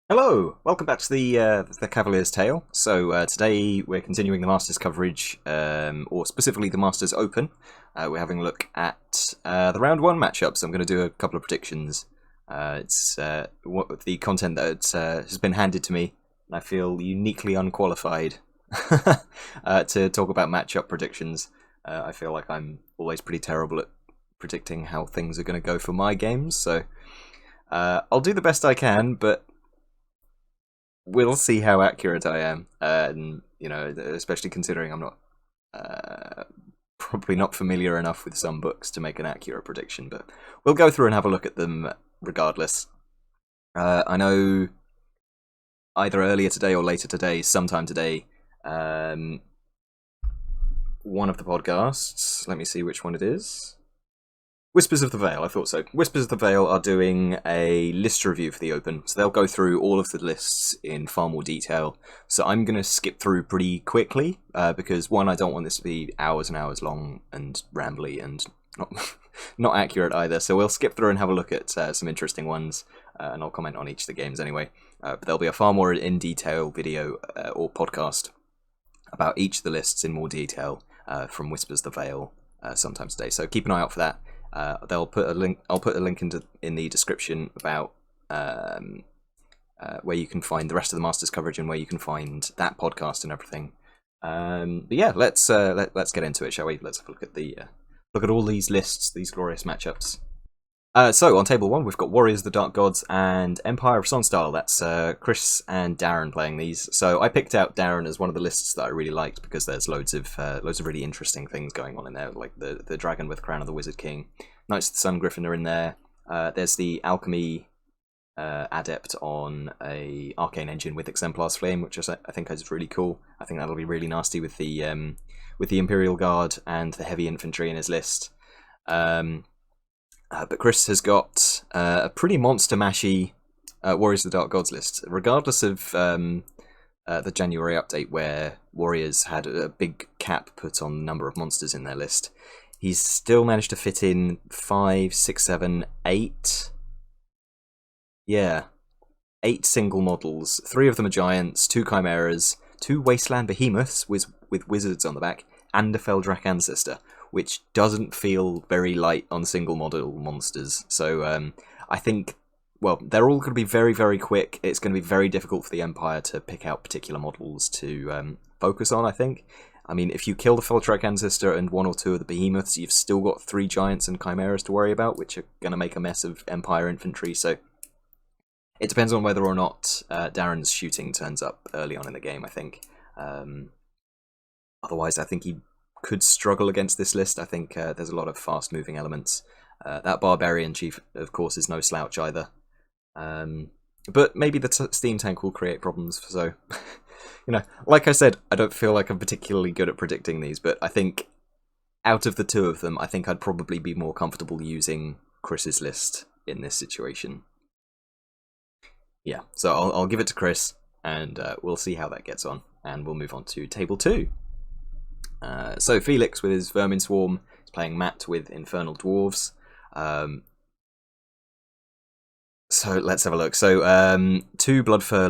Hello, welcome back to the Cavalier's Tale. So today we're continuing the Masters coverage, or specifically the Masters Open. We're having a look at the round one matchups. I'm going to do a couple of predictions. It's the content that has been handed to me, and I feel uniquely unqualified to talk about matchup predictions. I feel like I'm always pretty terrible at predicting how things are going to go for my games, so I'll do the best I can, but we'll see how accurate I am, and especially considering I'm not probably not familiar enough with some books to make an accurate prediction. But we'll go through and have a look at them regardless. I know either earlier today or later today, sometime today, one of the podcasts. Let me see which one it is. Whispers of the Veil, I thought so. Whispers of the Veil are doing a list review for the Open, so they'll go through all of the lists in far more detail. So I'm going to skip through pretty quickly, because one, I don't want this to be hours and hours long and rambly and not accurate either. So we'll skip through and have a look at some interesting ones, and I'll comment on each of the games anyway. But there'll be a far more in-detail video or podcast about each of the lists in more detail from Whispers of the Veil sometime today. So keep an eye out for that. They'll put a link. I'll put a link in the description about where you can find the rest of the Masters coverage and where you can find that podcast and everything. But yeah, let's get into it, shall we? Let's have a look at all these lists, these glorious matchups. So on table one, we've got Warriors of the Dark Gods and Empire of Sonsdal. That's Chris and Darren playing these. So I picked out Darren as one of the lists that I really liked because there's loads of really interesting things going on in there, like the Dragon with Crown of the Wizard King, Knights of the Sun Griffin are in there. There's the Alchemy Adept on a Arcane Engine with Exemplar's Flame, which I think is really cool. I think that'll be really nasty with the Imperial Guard and the Heavy Infantry in his list. But Chris has got a pretty monster mashy Warriors of the Dark Gods list, regardless of the January update where Warriors had a big cap put on the number of monsters in their list. He's still managed to fit in 5, 6, 7, 8. Yeah, 8 single models. 3 of them are giants, 2 chimeras, 2 wasteland behemoths with wizards on the back, and a Feldrak ancestor, which doesn't feel very light on single model monsters. So I think, well, they're all going to be very, very quick. It's going to be very difficult for the Empire to pick out particular models to focus on, I think. I mean, if you kill the Feldrak ancestor and 1 or 2 of the behemoths, you've still got 3 giants and chimeras to worry about, which are going to make a mess of Empire infantry. So it depends on whether or not Darren's shooting turns up early on in the game, I think. Otherwise, I think he could struggle against this list. I think there's a lot of fast-moving elements. That Barbarian Chief, of course, is no slouch either. But maybe the Steam Tank will create problems, so... like I said, I don't feel like I'm particularly good at predicting these, but I think out of the 2 of them, I think I'd probably be more comfortable using Chris's list in this situation. Yeah, so I'll give it to Chris, and we'll see how that gets on, and we'll move on to Table 2. So Felix with his Vermin Swarm is playing Matt with Infernal Dwarves. So let's have a look. So 2 Bloodfur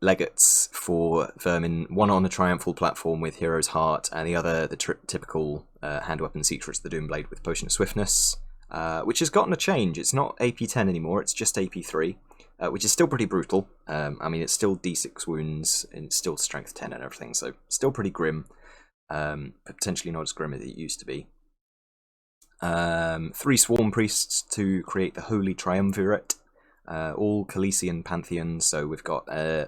Legates for Vermin, one on a Triumphal platform with Hero's Heart, and the other the typical hand weapon Secrets of the Doomblade with Potion of Swiftness, which has gotten a change. It's not AP10 anymore, it's just AP3, which is still pretty brutal. I mean, it's still D6 wounds, and it's still Strength 10 and everything, so still pretty grim. But potentially not as grim as it used to be. 3 Swarm Priests to create the Holy Triumvirate, all Calician Pantheons, so we've got an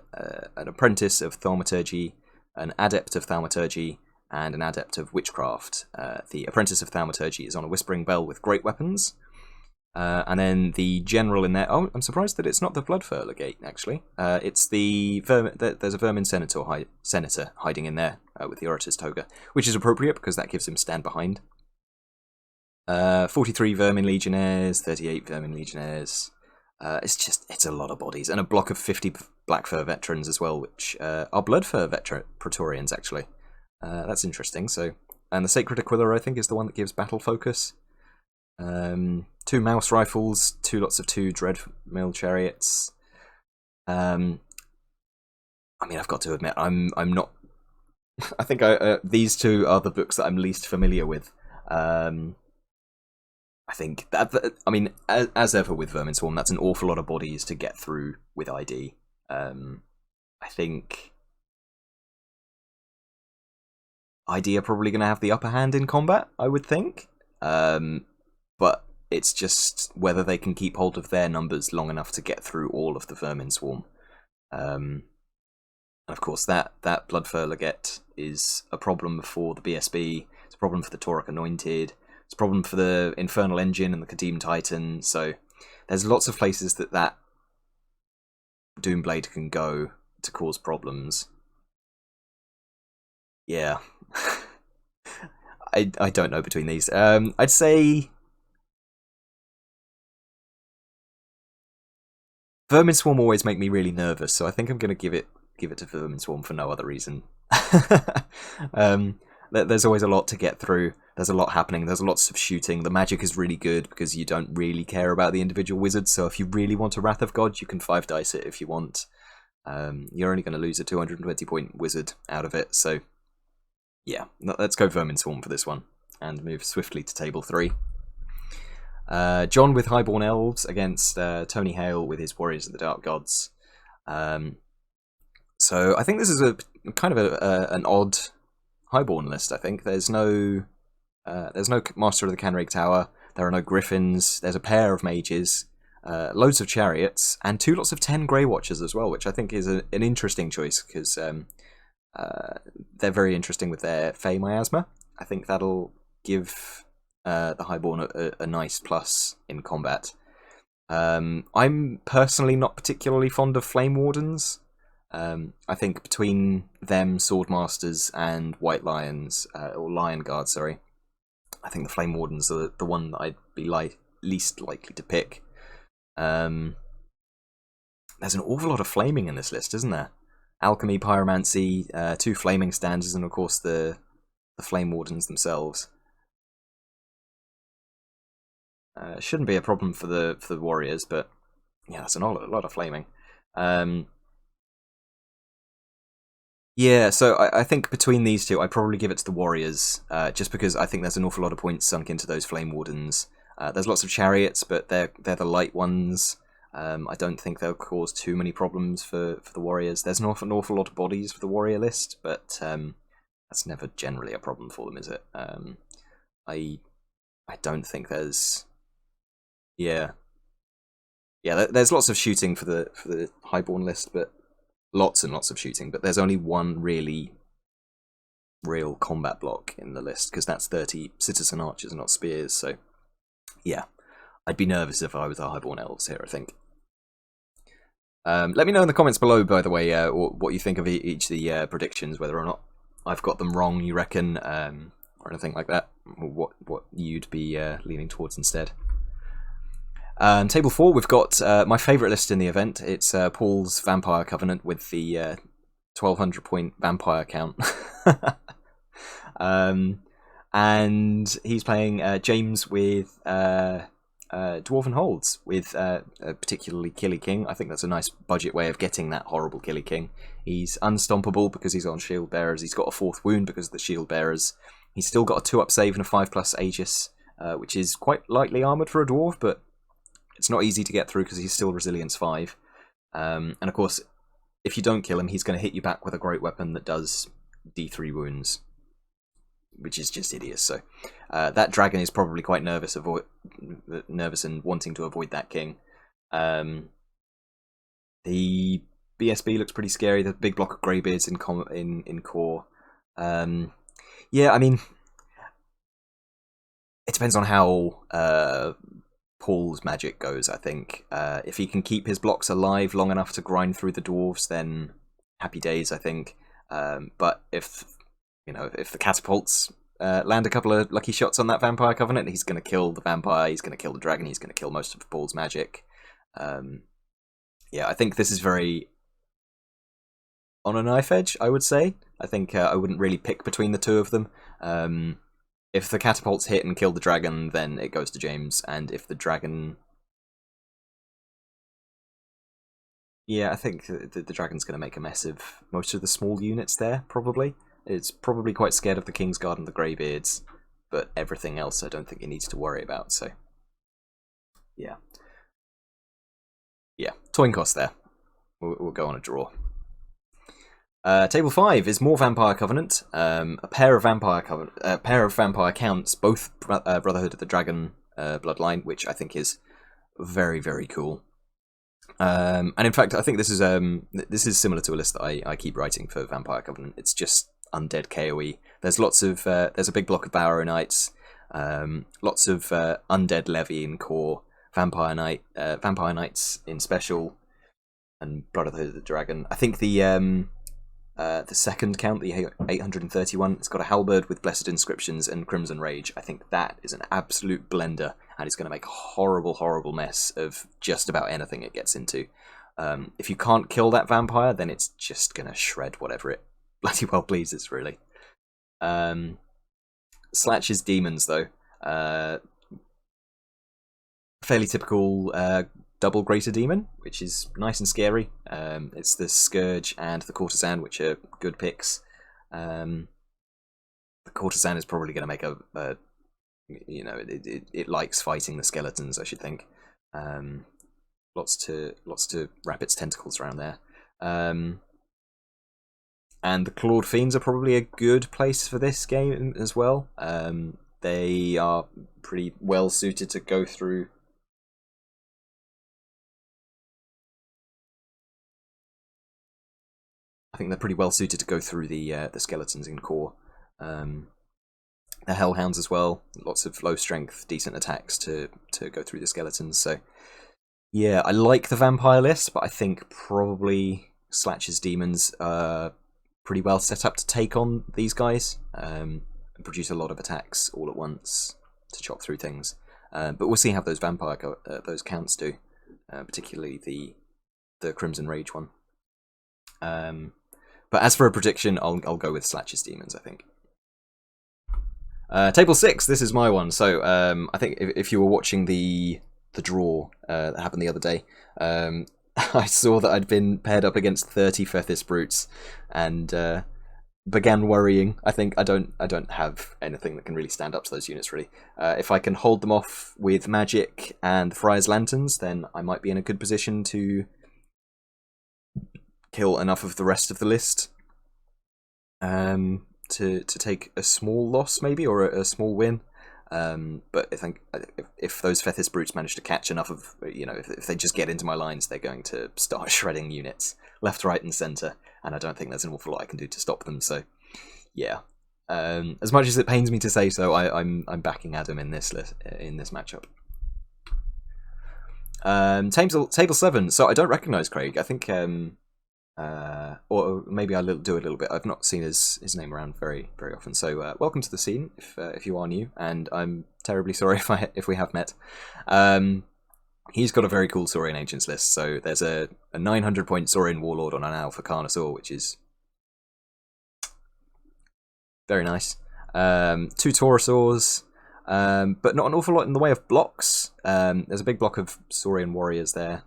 Apprentice of Thaumaturgy, an Adept of Thaumaturgy, and an Adept of Witchcraft. The Apprentice of Thaumaturgy is on a Whispering Bell with great weapons. And then the General in there... Oh, I'm surprised that it's not the Bloodfur Legate, actually. It's the... There's a Vermin Senator hiding in there with the Orator's Toga, which is appropriate because that gives him stand behind. 43 Vermin Legionnaires, 38 Vermin Legionnaires. It's a lot of bodies. And a block of 50 Blackfur Veterans as well, which are Bloodfur Praetorians, actually. That's interesting. And the Sacred Aquila, I think, is the one that gives battle focus. 2 mouse rifles, 2 lots of 2 dread mill chariots, I mean, I've got to admit, I'm not. I think these two are the books that I'm least familiar with. I think I mean, as ever with Vermin Swarm, that's an awful lot of bodies to get through with ID. I think ID are probably going to have the upper hand in combat, I would think. But it's just whether they can keep hold of their numbers long enough to get through all of the Vermin Swarm. And of course, that Bloodfur Legate is a problem for the BSB. It's a problem for the Tauric Anointed. It's a problem for the Infernal Engine and the Kadim Titan. So there's lots of places that Doomblade can go to cause problems. Yeah. I don't know between these. I'd say Vermin Swarm always make me really nervous, so I think I'm going to give it to Vermin Swarm for no other reason. There's always a lot to get through. There's a lot happening. There's lots of shooting. The magic is really good because you don't really care about the individual wizards. So if you really want a Wrath of God, you can 5 dice it if you want. You're only going to lose a 220-point wizard out of it. So yeah, let's go Vermin Swarm for this one and move swiftly to table 3. John with Highborn Elves against Tony Hale with his Warriors of the Dark Gods. So I think this is a kind of an odd Highborn list. I think there's no Master of the Canrig Tower. There are no Griffins. There's a pair of mages, loads of chariots, and 2 lots of 10 Grey Watchers as well, which I think is an interesting choice because they're very interesting with their Fey Miasma. I think that'll give the Highborn a nice plus in combat. I'm personally not particularly fond of Flame Wardens. I think between them, Swordmasters, and White Lions, or Lion Guard, sorry, I think the Flame Wardens are the one that I'd be least likely to pick. There's an awful lot of flaming in this list, isn't there? Alchemy, Pyromancy, 2 Flaming Stanzas, and of course the Flame Wardens themselves. Shouldn't be a problem for the Warriors, but yeah, that's a lot of flaming. Yeah, so I think between these two, I'd probably give it to the Warriors, just because I think there's an awful lot of points sunk into those Flame Wardens. There's lots of chariots, but they're the light ones. I don't think they'll cause too many problems for the Warriors. There's an awful lot of bodies for the Warrior list, but that's never generally a problem for them, is it? I don't think there's... Yeah. Yeah, there's lots of shooting for the Highborn list, but lots and lots of shooting, but there's only one real combat block in the list, because that's 30 citizen archers, not spears, so yeah, I'd be nervous if I was the Highborn Elves here, I think. Let me know in the comments below, by the way, what you think of each of the predictions, whether or not I've got them wrong, you reckon, or anything like that, or what you'd be leaning towards instead. Table 4, we've got my favourite list in the event. It's Paul's Vampire Covenant with the 1200 point vampire count. And he's playing James with Dwarven Holds with a particularly Killy King. I think that's a nice budget way of getting that horrible Killy King. He's unstompable because he's on Shield Bearers. He's got a 4th wound because of the Shield Bearers. He's still got a 2-up save and a 5+ Aegis, which is quite lightly armoured for a dwarf, but it's not easy to get through because he's still Resilience 5. And of course, if you don't kill him, he's going to hit you back with a great weapon that does D3 wounds, which is just hideous. So that dragon is probably quite nervous and wanting to avoid that king. The BSB looks pretty scary. The big block of greybeards in core. Yeah, I mean, it depends on how Paul's magic goes, I think. If he can keep his blocks alive long enough to grind through the dwarves, then happy days, I think. But if the catapults land a couple of lucky shots on that Vampire Covenant, he's going to kill the vampire, he's going to kill the dragon, he's going to kill most of Paul's magic. Yeah, I think this is very on a knife edge, I would say. I think I wouldn't really pick between the two of them. If the catapults hit and kill the dragon, then it goes to James, and if the dragon... Yeah, I think the dragon's going to make a mess of most of the small units there, probably. It's probably quite scared of the Kingsguard and the Greybeards, but everything else I don't think it needs to worry about, so... Yeah. Yeah, toin cost there. We'll go on a draw. Table 5 is more Vampire Covenant. A pair of Vampire Counts, both Brotherhood of the Dragon bloodline, which I think is very, very cool. And in fact, I think this is similar to a list that I keep writing for Vampire Covenant. It's just undead KOE. There's lots of there's a big block of Barrow Knights, lots of undead Levy in core, Vampire Knights in special, and Brotherhood of the Dragon. I think the second count, the 831, it's got a halberd with Blessed Inscriptions and Crimson Rage. I think that is an absolute blender, and it's going to make a horrible, horrible mess of just about anything it gets into. If you can't kill that vampire, then it's just going to shred whatever it bloody well pleases, really. Slatch's Demons, though. Fairly typical double Greater Demon, which is nice and scary. It's the Scourge and the Courtesan, which are good picks. The Courtesan is probably going to make a it likes fighting the skeletons, I should think. Lots to wrap its tentacles around there. And the Clawed Fiends are probably a good place for this game as well. They are pretty well suited to go through. I think they're pretty well suited to go through the skeletons in core. The Hellhounds as well, lots of low strength, decent attacks to go through the skeletons. So yeah, I like the vampire list, but I think probably Slatch's Demons are pretty well set up to take on these guys and produce a lot of attacks all at once to chop through things. But we'll see how those those counts do, particularly the Crimson Rage one. But as for a prediction, I'll go with Slatch's Demons, I think. Table 6, this is my one. So I think if you were watching the draw that happened the other day, I saw that I'd been paired up against 30 Fethis Brutes and began worrying. I think I don't have anything that can really stand up to those units, really. If I can hold them off with magic and the Friar's Lanterns, then I might be in a good position to kill enough of the rest of the list to take a small loss, maybe, or a small win. But I think if those Fethis Brutes manage to catch enough of, if they just get into my lines, they're going to start shredding units left, right, and centre, and I don't think there's an awful lot I can do to stop them. So, yeah. As much as it pains me to say so, I'm backing Adam in this matchup. Table 7. So I don't recognise Craig. I think, or maybe I'll do a little bit. I've not seen his name around very very often. So welcome to the scene if you are new, and I'm terribly sorry if we have met. He's got a very cool Saurian Ancients list. So there's a 900 point Saurian Warlord on an Alpha Carnosaur, which is very nice. 2 Taurosaurs, but not an awful lot in the way of blocks. There's a big block of Saurian Warriors there.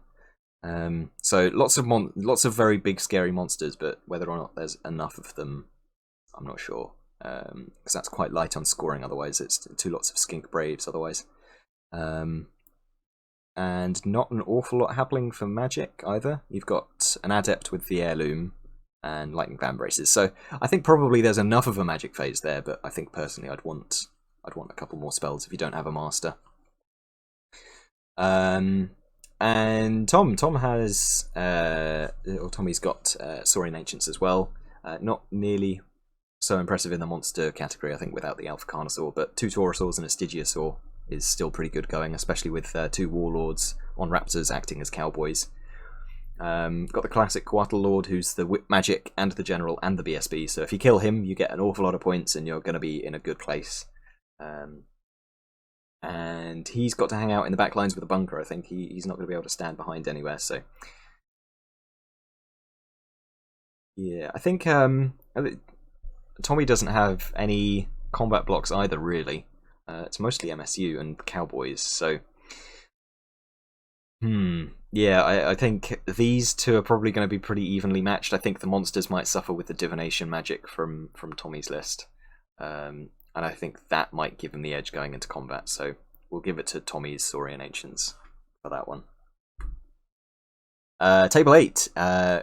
So lots of very big scary monsters, but whether or not there's enough of them, I'm not sure. Because that's quite light on scoring. Otherwise, it's 2 lots of Skink Braves. Otherwise, and not an awful lot happening for magic either. You've got an Adept with the Heirloom and Lightning Fan Braces. So I think probably there's enough of a magic phase there. But I think personally, I'd want a couple more spells if you don't have a master. And Tom has, or Tommy's got Saurian Ancients as well. Not nearly so impressive in the monster category, I think, without the Alpha Carnosaur, but 2 Taurosaurs and a Stygiosaur is still pretty good going, especially with 2 Warlords on Raptors acting as cowboys. Got the classic Coatl Lord, who's the Whip Magic and the General and the BSB, so if you kill him, you get an awful lot of points and you're going to be in a good place. And he's got to hang out in the back lines with a bunker, I think. He's not going to be able to stand behind anywhere, so... Yeah, I think Tommy doesn't have any combat blocks either, really. It's mostly MSU and Cowboys, so... Yeah, I think these two are probably going to be pretty evenly matched. I think the monsters might suffer with the divination magic from Tommy's list, and I think that might give him the edge going into combat. So we'll give it to Tommy's Saurian Ancients for that one. Table 8,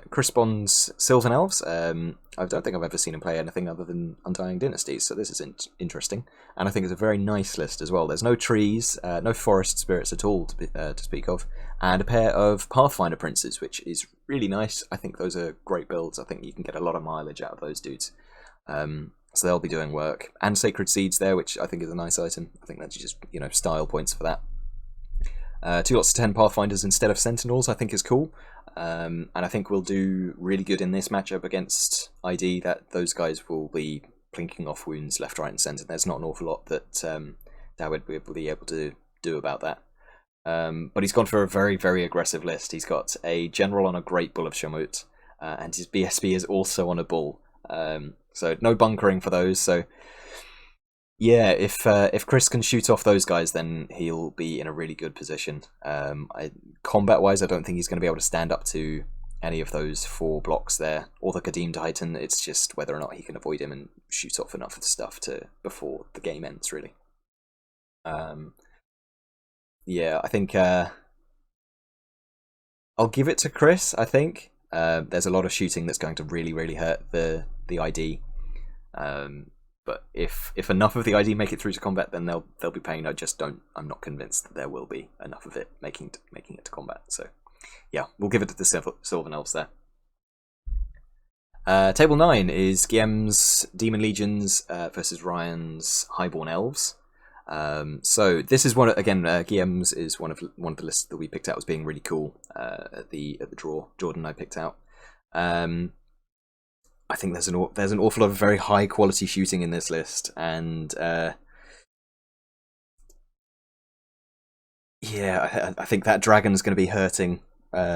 Chris Bond's Sylvan Elves. I don't think I've ever seen him play anything other than Undying Dynasties, so this is interesting. And I think it's a very nice list as well. There's no trees, no forest spirits at all to speak of, and a pair of Pathfinder Princes, which is really nice. I think those are great builds. I think you can get a lot of mileage out of those dudes. So they'll be doing work. And Sacred Seeds there, which I think is a nice item. I think that's just, style points for that. 2 lots of 10 Pathfinders instead of Sentinels I think is cool. And I think we'll do really good in this matchup against ID, that those guys will be plinking off wounds left, right and centre. There's not an awful lot that Dawid will be able to do about that. But he's gone for a very, very aggressive list. He's got a General on a Great Bull of Shamut, and his BSB is also on a Bull. So no bunkering for those, so... Yeah, if Chris can shoot off those guys, then he'll be in a really good position. Combat-wise, I don't think he's going to be able to stand up to any of those 4 blocks there, or the Kadim Titan. It's just whether or not he can avoid him and shoot off enough of the stuff before the game ends, really. Yeah, I think I'll give it to Chris. I think there's a lot of shooting that's going to really, really hurt the ID. But if enough of the ID make it through to combat, then they'll be paying. I'm not convinced that there will be enough of it making it to combat. So yeah, we'll give it to the Sylvan Elves there. Table 9 is Guillem's Demon Legions versus Ryan's Highborn Elves. So this is one again. Guillem's is one of the lists that we picked out as being really cool at the draw. Jordan and I picked out. I think there's an awful lot of very high quality shooting in this list, and yeah, I think that dragon's going to be hurting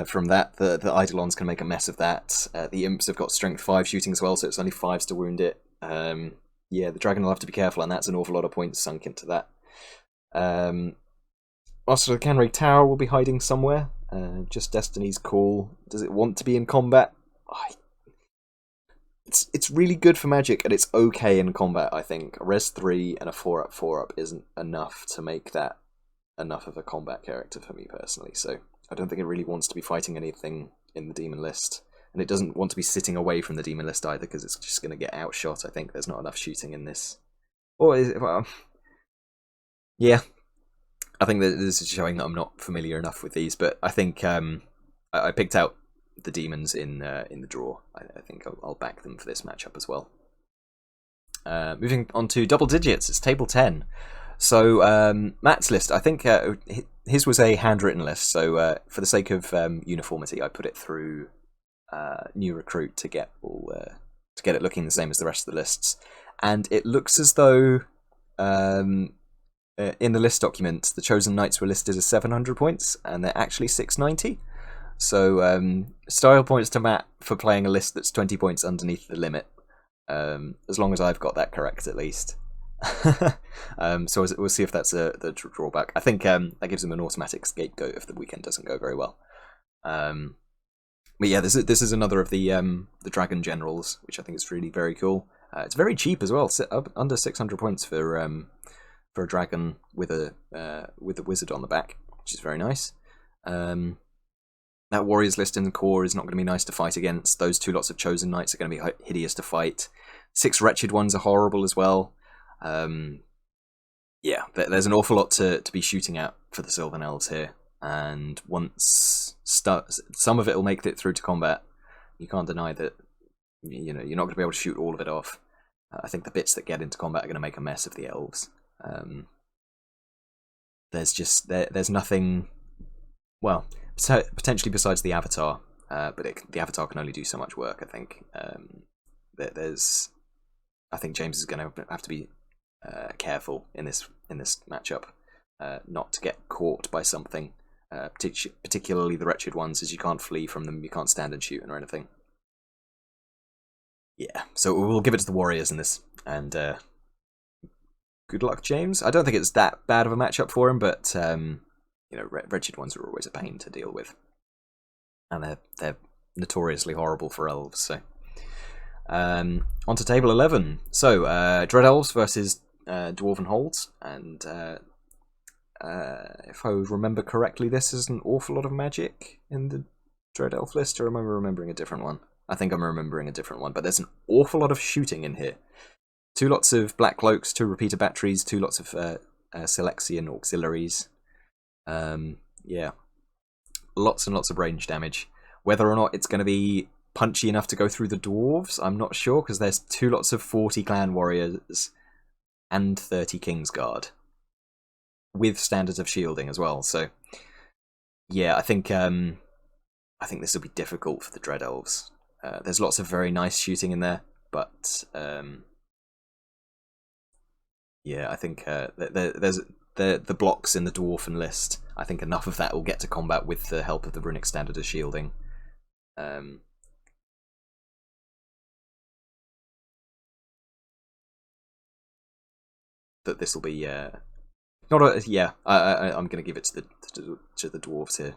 from that. The Eidolon's going to make a mess of that. The Imps have got strength 5 shooting as well, so it's only 5s to wound it. Yeah, the dragon will have to be careful, and that's an awful lot of points sunk into that. Also, the Canary Tower will be hiding somewhere. Just Destiny's Call. Does it want to be in combat? It's really good for Magic, and it's okay in combat, I think. A res 3 and a 4-up, 4-up isn't enough to make that enough of a combat character for me, personally. So I don't think it really wants to be fighting anything in the Demon list. And it doesn't want to be sitting away from the Demon list either, because it's just going to get outshot. I think there's not enough shooting in this. Or is it, well, yeah. I think that this is showing that I'm not familiar enough with these, but I think I picked out the demons in the draw. I think I'll back them for this matchup as well. Moving on to double digits, it's table 10. So Matt's list, I think his was a handwritten list. So for the sake of uniformity, I put it through new recruit to get it looking the same as the rest of the lists. And it looks as though in the list document, the chosen knights were listed as 700 points, and they're actually 690. So, style points to Matt for playing a list that's 20 points underneath the limit. As long as I've got that correct, at least. So we'll see if that's the drawback. I think that gives him an automatic scapegoat if the weekend doesn't go very well. But yeah, this is another of the Dragon Generals, which I think is really very cool. It's very cheap as well, under 600 points for a dragon with a wizard on the back, which is very nice. That Warriors list in the core is not going to be nice to fight against. Those 2 lots of Chosen Knights are going to be hideous to fight. 6 Wretched ones are horrible as well. Yeah, there's an awful lot to be shooting at for the Sylvan Elves here. And once some of it will make it through to combat, you can't deny that you're not going to be able to shoot all of it off. I think the bits that get into combat are going to make a mess of the Elves. There's nothing... Well, potentially besides the Avatar, but the Avatar can only do so much work. I think I think James is going to have to be careful in this matchup, not to get caught by something, particularly the Wretched ones, as you can't flee from them, you can't stand and shoot or anything. Yeah, so we'll give it to the Warriors in this, and good luck, James. I don't think it's that bad of a matchup for him, but wretched ones are always a pain to deal with, and they're notoriously horrible for elves. So, on to table 11. So, Dread Elves versus Dwarven Holds, and if I remember correctly, this is an awful lot of magic in the Dread Elf list, or am I remembering a different one? I think I'm remembering a different one, but there's an awful lot of shooting in here. 2 lots of Black Cloaks, 2 repeater batteries, 2 lots of Selexian auxiliaries. Yeah, lots and lots of range damage. Whether or not it's going to be punchy enough to go through the dwarves, I'm not sure, because there's 2 lots of 40 clan warriors and 30 Kingsguard, with standards of shielding as well. So, yeah, I think this will be difficult for the Dread Elves. There's lots of very nice shooting in there, but yeah, I think there's the blocks in the Dwarfen list. I think enough of that will get to combat with the help of the runic standard of shielding. That this will be not a yeah. I'm going to give it to the dwarves here.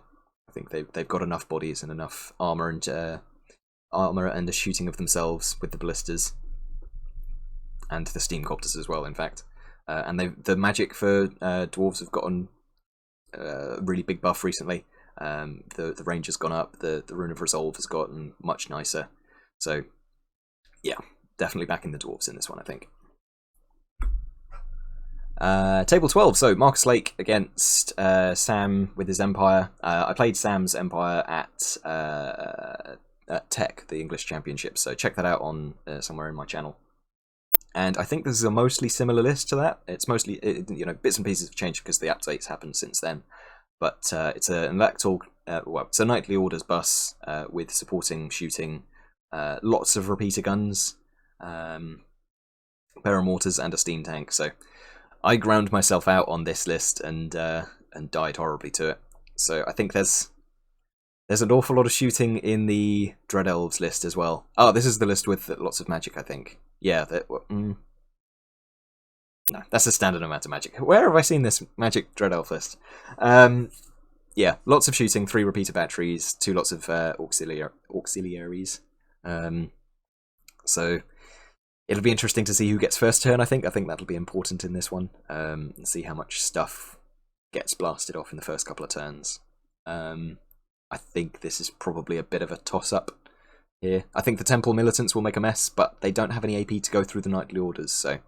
I think they've got enough bodies and enough armor and the shooting of themselves with the ballistas and the steam copters as well. In fact, and the magic for dwarves have gotten a really big buff recently. The range has gone up. The Rune of Resolve has gotten much nicer. So yeah, definitely backing the dwarves in this one, I think. Table 12, so Marcus Lake against Sam with his Empire. I played Sam's Empire at Tech, the English Championship, so check that out on somewhere in my channel. And I think this is a mostly similar list to that. It's mostly, bits and pieces have changed because the updates happened since then. But it's an electoral, it's a Knightly Orders bus with supporting shooting, lots of repeater guns, paramortars, and a steam tank. So I ground myself out on this list and died horribly to it. So I think there's an awful lot of shooting in the Dread Elves list as well. Oh, this is the list with lots of magic, I think. Yeah, no, that's a standard amount of magic. Where have I seen this magic Dread Elf list? Yeah, lots of shooting, 3 repeater batteries, 2 lots of auxiliaries. So it'll be interesting to see who gets first turn, I think. I think that'll be important in this one. See how much stuff gets blasted off in the first couple of turns. I think this is probably a bit of a toss-up here. I think the Temple Militants will make a mess, but they don't have any AP to go through the Knightly Orders, so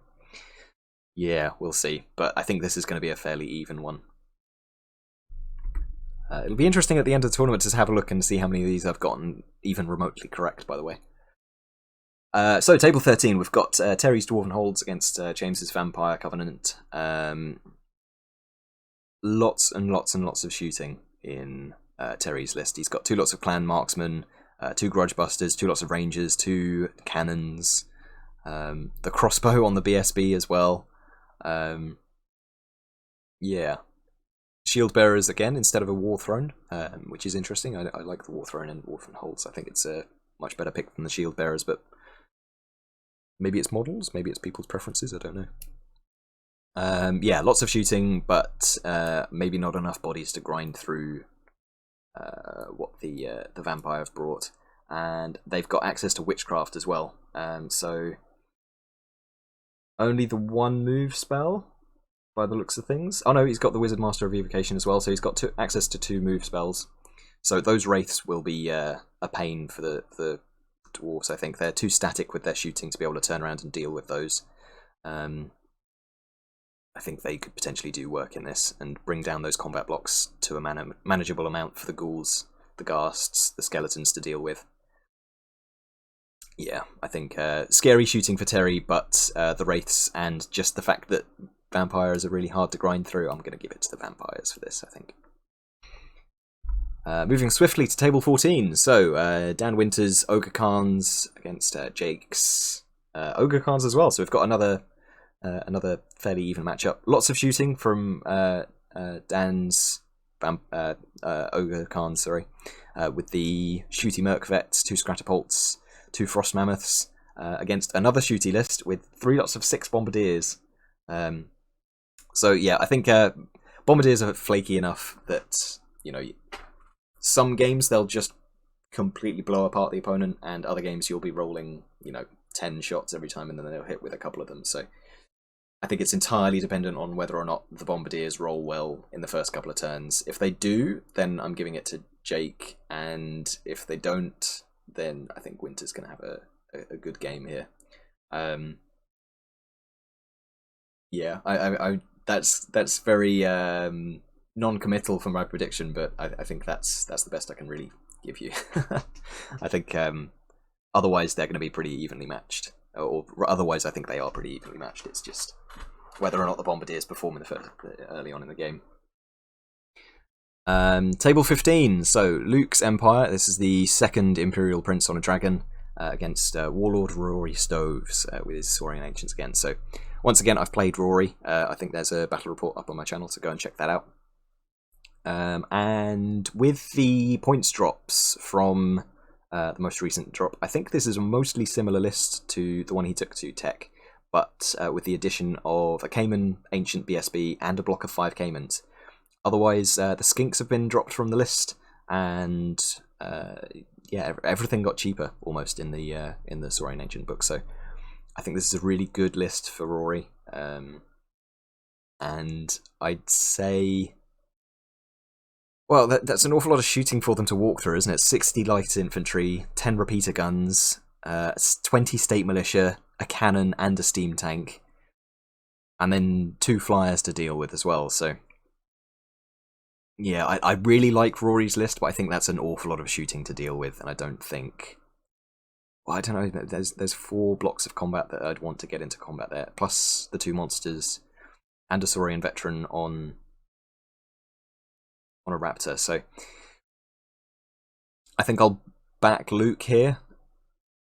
yeah, we'll see. But I think this is going to be a fairly even one. It'll be interesting at the end of the tournament to have a look and see how many of these I've gotten even remotely correct, by the way. So, table 13, we've got Terry's Dwarven Holds against James's Vampire Covenant. Lots and lots and lots of shooting in Terry's list. He's got 2 lots of Clan Marksmen, 2 Grudge Busters, 2 lots of Rangers, 2 Cannons, the Crossbow on the BSB as well. Yeah. Shield Bearers again instead of a War Throne, which is interesting. I like the War Throne and Dwarven Holds. I think it's a much better pick than the Shield Bearers, but maybe it's models, maybe it's people's preferences, I don't know. Yeah, lots of shooting, but maybe not enough bodies to grind through what the Vampire have brought. And they've got access to Witchcraft as well, so only the 1 move spell, by the looks of things. Oh no, he's got the Wizard Master of Evocation as well, so he's got access to 2 move spells. So those Wraiths will be a pain for the Dwarves, I think. They're too static with their shooting to be able to turn around and deal with those. I think they could potentially do work in this and bring down those combat blocks to a manageable amount for the Ghouls, the Ghasts, the Skeletons to deal with. Yeah, I think scary shooting for Terry, but the Wraiths and just the fact that Vampires are really hard to grind through, I'm going to give it to the Vampires for this, I think. Moving swiftly to table 14. So, Dan Winter's Ogre Khans against Jake's Ogre Khans as well. So we've got another fairly even matchup. Lots of shooting from Dan's Ogre Khans, sorry, with the Shooty Merc Vets, 2 Scratapults, 2 Frost Mammoths, against another shooty list with 3 lots of 6 Bombardiers. So yeah, I think Bombardiers are flaky enough that, you know, some games they'll just completely blow apart the opponent, and other games you'll be rolling, you know, 10 shots every time and then they'll hit with a couple of them. So I think it's entirely dependent on whether or not the Bombardiers roll well in the first couple of turns. If they do, then I'm giving it to Jake, and if they don't, then I think Winter's going to have a good game here. Yeah, I that's very non-committal for my prediction, but I think that's the best I can really give you. I think otherwise they're going to be pretty evenly matched, or otherwise I think they are pretty evenly matched. It's just whether or not the Bombardiers perform in early on in the game. Table 15. So Luke's Empire. This is the second Imperial Prince on a dragon against Warlord Rory Stoves with his Saurian Ancients again. So once again, I've played Rory. I think there's a battle report up on my channel, so go and check that out. And with the points drops from the most recent drop, I think this is a mostly similar list to the one he took to Tech, but with the addition of a Cayman Ancient BSB and a block of 5 Caymans. Otherwise, the Skinks have been dropped from the list, and yeah, everything got cheaper almost in the Saurian Ancient book. So I think this is a really good list for Rory, and I'd say, well, that's an awful lot of shooting for them to walk through, isn't it? 60 light infantry, 10 repeater guns, 20 state militia, a cannon and a steam tank, and then 2 flyers to deal with as well. So yeah, I really like Rory's list, but I think that's an awful lot of shooting to deal with, and I don't think, well, I don't know, there's 4 blocks of combat that I'd want to get into combat there, plus the 2 monsters and a Saurian veteran on a raptor. So I think I'll back Luke here,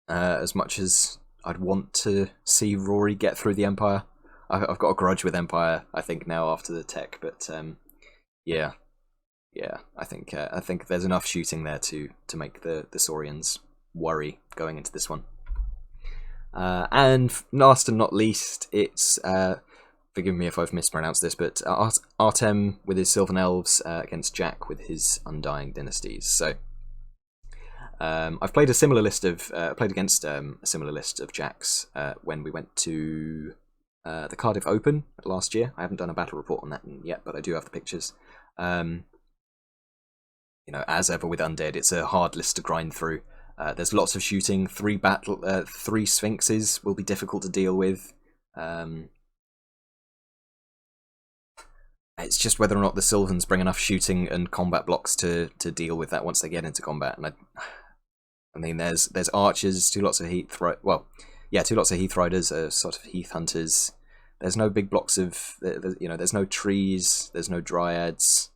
as much as I'd want to see Rory get through the Empire. I've got a grudge with Empire, I think, now after the Tech, but yeah, I think there's enough shooting there to make the Saurians worry going into this one. And last and not least, it's forgive me if I've mispronounced this, but Artem with his Sylvan Elves against Jack with his Undying Dynasties. So I've played a similar list of played against a similar list of Jacks when we went to the Cardiff Open last year. I haven't done a battle report on that yet, but I do have the pictures. You know, as ever with Undead, it's a hard list to grind through. There's lots of shooting. 3 Sphinxes will be difficult to deal with. It's just whether or not the Sylvans bring enough shooting and combat blocks to deal with that once they get into combat. And I mean, there's archers, 2 lots of Heath Riders, sort of Heath Hunters. There's no big blocks of, you know, there's no trees, there's no dryads.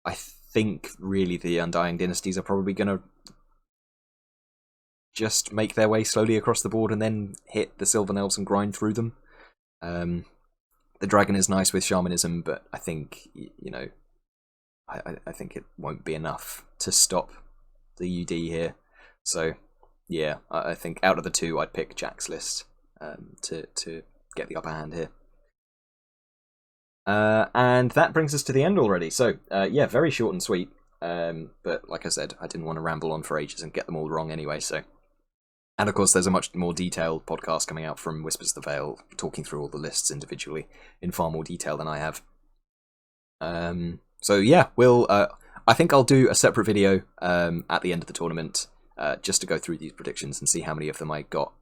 I think really the Undying Dynasties are probably going to just make their way slowly across the board and then hit the Sylvan Elves and grind through them. The dragon is nice with shamanism, but I think, you know, I think it won't be enough to stop the UD here. So yeah, I think out of the 2, I'd pick Jack's list to get the upper hand here. And that brings us to the end already. So yeah, very short and sweet. But like I said, I didn't want to ramble on for ages and get them all wrong anyway. So, and of course, there's a much more detailed podcast coming out from Whispers of the Veil, talking through all the lists individually in far more detail than I have. So yeah, I think I'll do a separate video at the end of the tournament just to go through these predictions and see how many of them I got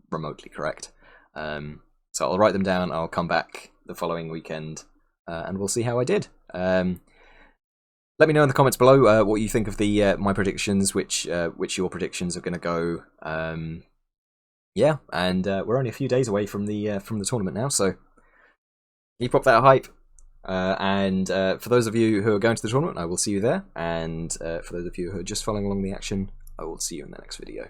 remotely correct. So I'll write them down. I'll come back the following weekend. And we'll see how I did. Let me know in the comments below what you think of the my predictions, which your predictions are going to go. Yeah, and we're only a few days away from the tournament now, so keep up that hype. And for those of you who are going to the tournament, I will see you there. And for those of you who are just following along the action, I will see you in the next video.